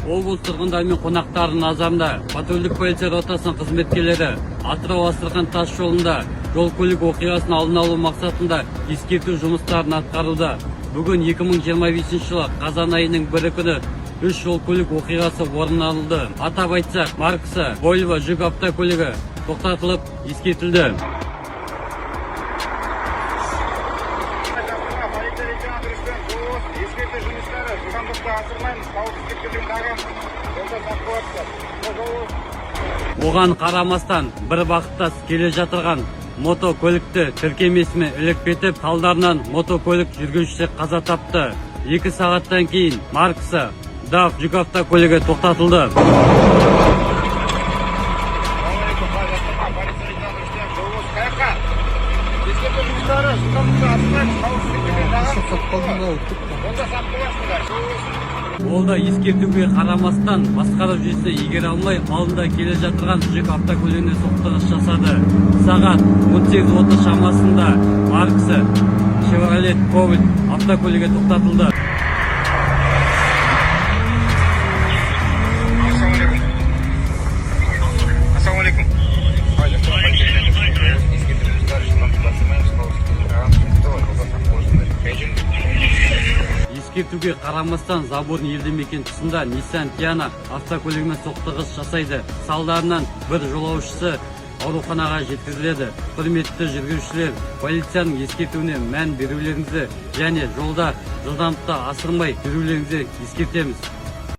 Облыс тұрғындары мен қонақтарының назарында патрульдік полиция ротасының қызметкерлері Атырау-Астрахань тас жолында жол көлік оқиғасын алдын алу мақсатында ескерту жұмыстарын атқаруда. Бүгін 2025 жылы қазан айының 1 күні 3 жол көлік оқиғасы орын алды. Атап айтсақ, маркасы Volvo жүк автокөлігі тоқтатылып ескертілді. Оған қарамастан бір бағытта келе жатырған мотокөлікті тіркемесімен іліп кетіп, салдарынан мотокөлік жүргізушісі қаза тапты. 2 сағаттан кейін маркасы DAF жүк автокөлігі тоқтатылды. Ол да ескертуге қарамастан басқару жүйесі игере алмай, алдында келе жатырған жүк автокөлігіне соқтығыс жасады. Сағат 18:30 шамасында маркасы Chevrolet Cobalt автокөлігі тоқтатылды. Ескертуге қарамастан Заборный елді мекен тұсында Nissan Tiana автокөлігімен соқтығыс жасайды. Салдарынан бір жолаушысы ауруханаға жеткізіледі. Құрметті жүргізушілер, полицияның ескертуіне мән берулеріңізді және жолда жылдамдықты асырмай жүрулеріңізді ескертеміз.